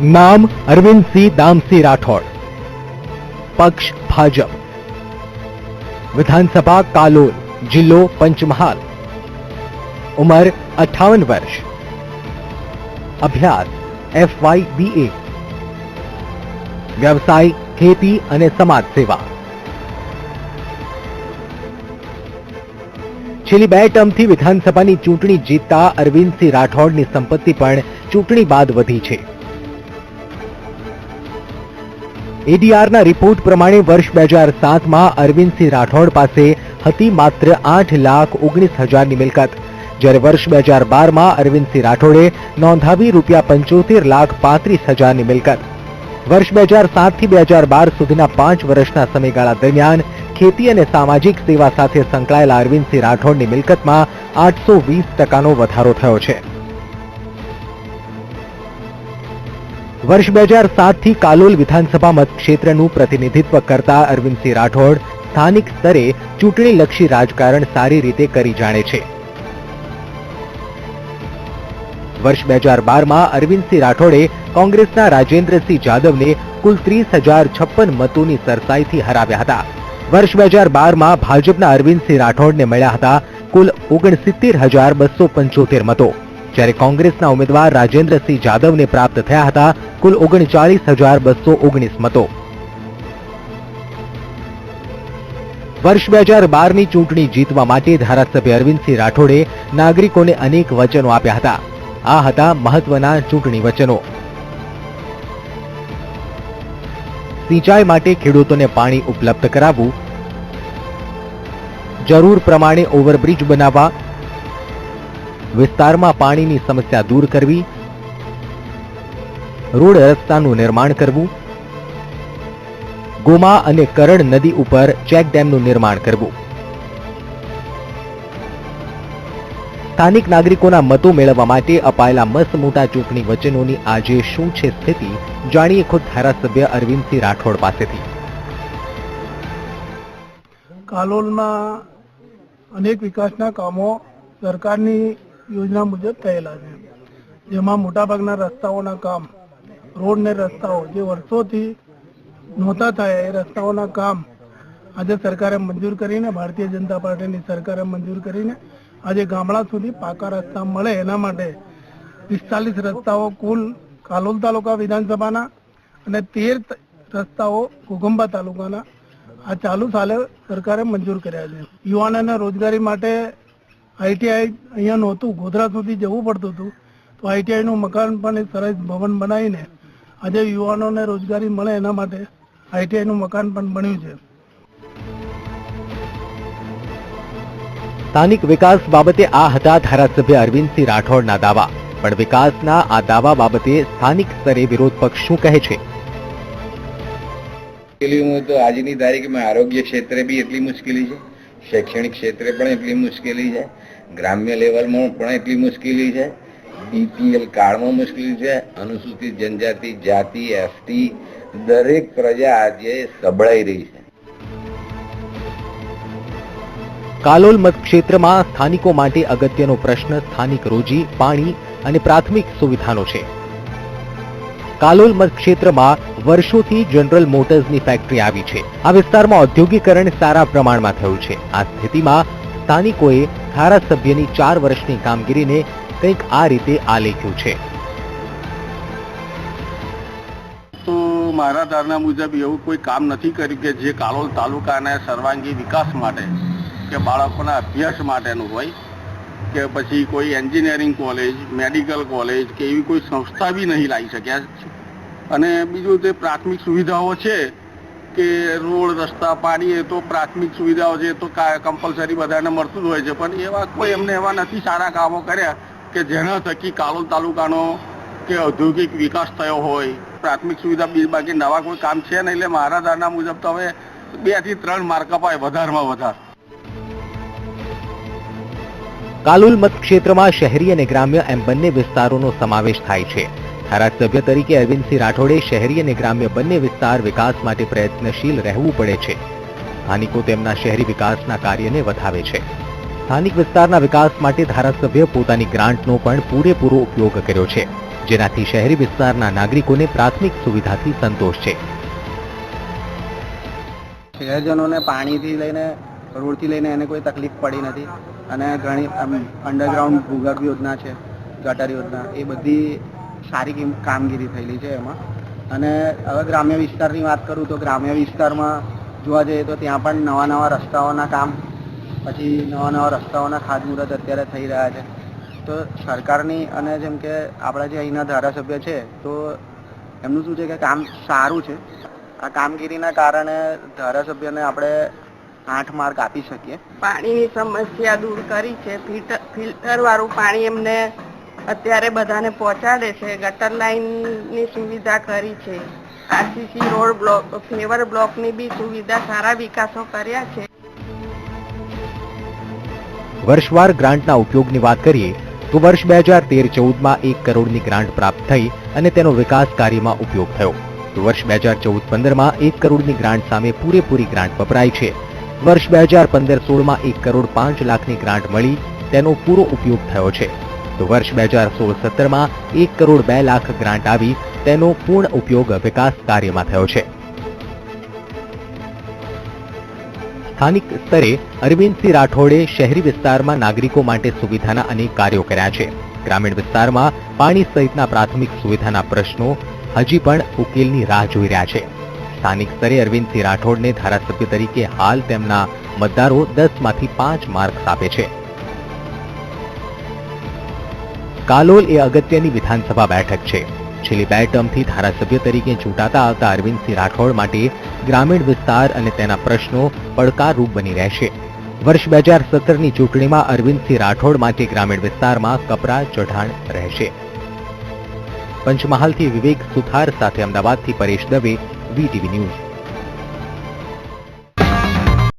नाम अरविंद सिंह दामसिंह राठौड़, पक्ष भाजप, विधानसभा कालोल, जिल्लो पंचमहाल, उम्र 58 वर्ष, अभ्यास FY BA, व्यवसाय खेती અને સમાજ સેવા। છેલ્લી 2 ટર્મથી વિધાનસભાની ચૂંટણી જીતતા અરવિંદસિંહ રાઠોડની સંપત્તિ પણ ચૂંટણી બાદ વધી છે। એડીઆરના રિપોર્ટ પ્રમાણે વર્ષ 2007માં અરવિંદસિંહ રાઠોડ પાસે હતી માત્ર 8,19,000ની મિલકત, જ્યારે વર્ષ 2012માં અરવિંદસિંહ રાઠોડે નોંધાવી ₹65,35,000ની મિલકત। વર્ષ 2007થી 2012 સુધીના 5 વર્ષના સમયગાળા દરમિયાન ખેતી અને સામાજિક સેવા સાથે સંકળાયેલા અરવિંદસિંહ રાઠોડની મિલકતમાં 820% વધારો થયો છે। વર્ષ 2007થી કાલોલ વિધાનસભા મતક્ષેત્રનું પ્રતિનિધિત્વ કરતા અરવિંદસિંહ રાઠોડ સ્થાનિક સ્તરે ચૂંટણીલક્ષી રાજકારણ સારી રીતે કરી જાણે છે। વર્ષ 2012માં અરવિંદસિંહ રાઠોડે કોંગ્રેસના રાજેન્દ્રસિંહ જાદવને કુલ 30,056 મતોની સરસાઈથી હરાવ્યા હતા। વર્ષ 2012માં ભાજપના અરવિંદસિંહ રાઠોડને મળ્યા હતા કુલ 69,275 મતો, જ્યારે કોંગ્રેસના ઉમેદવાર રાજેન્દ્રસિંહ જાદવને પ્રાપ્ત થયા હતા કુલ 39,219 મતો। વર્ષ 2012ની ચૂંટણી જીતવા માટે ધારાસભ્ય અરવિંદસિંહ રાઠોડે નાગરિકોને અનેક વચનો આપ્યા હતા। આ હતા મહત્વના ચૂંટણી વચનો। સિંચાઈ માટે ખેડૂતોને પાણી ઉપલબ્ધ કરાવવું, જરૂર પ્રમાણે ઓવરબ્રિજ બનાવવા, વિસ્તારમાં પાણીની સમસ્યા દૂર કરવી, રોડ રસ્તાનું નિર્માણ કરવું, ગોમા અને કરણ નદી ઉપર ચેક ડેમનું નિર્માણ કરવું। સ્થાનિક નાગરિકોના મતો મેળવવા માટે અપાયેલા મસ્ત મોટા ચૂંટણી વચનોની આજે શું છે સ્થિતિ, જાણીએ ખુદ ધારાસભ્ય અરવિંદસિંહ રાઠોડ પાસેથી। કાલોલમાં અનેક વિકાસના કામો સરકારની યોજના મુજબ થયેલા છે, જેમાં મોટાભાગના રસ્તાઓના કામ, રોડ ને રસ્તાઓ જે વર્ષોથી નહોતા થયા એ રસ્તાઓના કામ આજે સરકારે મંજૂર કરીને, ભારતીય જનતા પાર્ટીની સરકારે મંજૂર કરીને આજે ગામડા સુધી પાકા રસ્તા મળે એના માટે 45 રસ્તાઓ કુલ કાલોલ તાલુકા વિધાનસભાના અને 13 રસ્તાઓ ઘોઘંબા તાલુકાના આ ચાલુ સાલે સરકારે મંજૂર કર્યા છે। યુવાનોને રોજગારી માટે આઈટીઆઈ અહીંયા નહોતું, ગોધરા સુધી જવું પડતું હતું, તો આઈટીઆઈનું મકાન પણ એક સરસ ભવન બનાવીને આજે યુવાનોને રોજગારી મળે એના માટે આઈટીઆઈનું મકાન પણ બન્યું છે। સ્થાનિક વિકાસ બાબતે આ હતા ધારાસભ્ય અરવિંદસિંહ રાઠોડના દાવા, પણ વિકાસના આ દાવા બાબતે સ્થાનિક સ્તરે વિરોધ પક્ષ શું કહે છે? તો આજની તારીખમાં આરોગ્ય ક્ષેત્રે બી એટલી મુશ્કેલી છે, શૈક્ષણિક ક્ષેત્રે પણ એટલી મુશ્કેલી છે, ગ્રામ્ય લેવલમાં પણ એટલી મુશ્કેલી છે, બીપીએલ કાર્ડમાં મુશ્કેલી છે, અનુસૂચિત જનજાતિ, જાતિ, એસટી દરેક પ્રજા આજે સબળાઈ રહી છે। કાલોલ મતક્ષેત્રમાં સ્થાનિકો માટે અગત્યનો પ્રશ્ન સ્થાનિક રોજી, પાણી અને પ્રાથમિક સુવિધાનો છે। કાલોલ મતક્ષેત્રમાં વર્ષોથી જનરલ મોટર્સની ફેક્ટરી આવી છે। આ વિસ્તારમાં ઔદ્યોગિકરણ સારા પ્રમાણમાં થયું છે। આ સ્થિતિમાં સ્થાનિકોએ ધારાસભ્યની 4 વર્ષની કામગીરીને કંઈક આ રીતે આલેખ્યું છે। તો મારા ધારણા મુજબ એવું કોઈ કામ નથી કર્યું કે જે કાલોલ તાલુકાના સર્વાંગી વિકાસ માટે કે બાળકોના અભ્યાસ માટેનું હોય, કે પછી કોઈ એન્જિનિયરિંગ કોલેજ, મેડિકલ કોલેજ કે એવી કોઈ સંસ્થા બી નહીં લાવી શક્યા। અને બીજું તે પ્રાથમિક સુવિધાઓ છે કે રોડ, રસ્તા, પાણી, એ તો પ્રાથમિક સુવિધાઓ છે તો કમ્પલસરી બધાને મળતું જ હોય છે, પણ એવા કોઈ એમને એવા નથી સારા કામો કર્યા કે જેના થકી કાલોલ તાલુકાનો કે ઔદ્યોગિક વિકાસ થયો હોય। પ્રાથમિક સુવિધા બાકી નવા કોઈ કામ છે નહીં, એટલે મારા ધારણા મુજબ તો હવે 2 થી 3 માર્ક અપાય વધારેમાં વધારે। કાલોલ મતક્ષેત્રમાં શહેરી અને ગ્રામ્ય એમ બંને વિસ્તારોનો સમાવેશ થાય છે। ધારાસભ્ય તરીકે અરવિંદસિંહ રાઠોડે શહેરી અને ગ્રામ્ય બંને વિસ્તાર વિકાસ માટે પ્રયત્નશીલ રહેવું પડે છે। સ્થાનિકો તેમના શહેરી વિકાસના કાર્યને વધાવે છે। સ્થાનિક વિસ્તારના વિકાસ માટે ધારાસભ્ય પોતાની ગ્રાન્ટનો પણ પૂરેપૂરો ઉપયોગ કર્યો છે, જેનાથી શહેરી વિસ્તારના નાગરિકોને પ્રાથમિક સુવિધાથી સંતોષ છે. શહેરજનોને પાણીથી લઈને રોડથી લઈને એને કોઈ તકલીફ પડી નથી અને ઘણી અંડરગ્રાઉન્ડ ભૂગર્ભ યોજના છે, ગટર યોજના, એ બધી સારી કામગીરી થયેલી છે એમાં. અને હવે ગ્રામ્ય વિસ્તારની વાત કરું તો ગ્રામ્ય વિસ્તારમાં જોવા જઈએ તો ત્યાં પણ નવા રસ્તાઓના કામ, પછી નવા રસ્તાઓના ખાતમુહૂર્ત અત્યારે થઈ રહ્યા છે. તો સરકારની અને જેમ કે આપણા જે અહીંના ધારાસભ્ય છે તો એમનું શું છે કે કામ સારું છે. આ કામગીરીના કારણે ધારાસભ્યને આપણે 8 માર્ક આપી શકીએ. પાણીની સમસ્યા દૂર કરી છે. ફિલ્ટર વાળું પાણી એમને અત્યારે બધાને પહોંચાડે છે. ગટર લાઈનની સુવિધા કરી છે. આરસીસી રોડ બ્લોક, ફ્લેવર બ્લોકની બી સુવિધા, સારા વિકાસો કર્યા છે. વર્ષવાર ગ્રાન્ટના ઉપયોગની વાત કરીએ તો વર્ષ 2013-14માં 1 કરોડની ગ્રાન્ટ પ્રાપ્ત થઈ અને તેનો વિકાસ કાર્યમાં ઉપયોગ થયો. તો વર્ષ 2014-15માં 1 કરોડની ગ્રાન્ટ સામે પૂરેપૂરી ગ્રાન્ટ વપરાઈ છે. વર્ષ 2015-16માં 1 કરોડ 5 લાખની ગ્રાન્ટ મળી, તેનો પૂરો ઉપયોગ થયો છે. તો વર્ષ 2016-17માં 1 કરોડ 2 લાખ ગ્રાન્ટ આવી, તેનો પૂર્ણ ઉપયોગ વિકાસ કાર્યમાં થયો છે. સ્થાનિક સ્તરે અરવિંદસિંહ રાઠોડે શહેરી વિસ્તારમાં નાગરિકો માટે સુવિધાના અનેક કાર્યો કર્યા છે. ગ્રામીણ વિસ્તારમાં પાણી સહિતના પ્રાથમિક સુવિધાના પ્રશ્નો હજી પણ ઉકેલની રાહ જોઈ રહ્યા છે. સ્થાનિક સ્તરે અરવિંદસિંહ રાઠોડને ધારાસભ્ય તરીકે હાલ તેમના મતદારો 10માંથી 5 માર્ક્સ આપે છે. કાલોલ એ અગત્યની વિધાનસભા બેઠક છે. છેલ્લી 2 ટર્મથી ધારાસભ્ય તરીકે ચૂંટાતા આવતા અરવિંદસિંહ રાઠોડ માટે ગ્રામીણ વિસ્તાર અને તેના પ્રશ્નો પડકારરૂપ બની રહેશે. વર્ષ 2017ની ચૂંટણીમાં અરવિંદસિંહ રાઠોડ માટે ગ્રામીણ વિસ્તારમાં કપરા ચઢાણ રહેશે. પંચમહાલથી વિવેક સુથાર સાથે અમદાવાદથી પરેશ દવે, VTV ન્યૂઝ.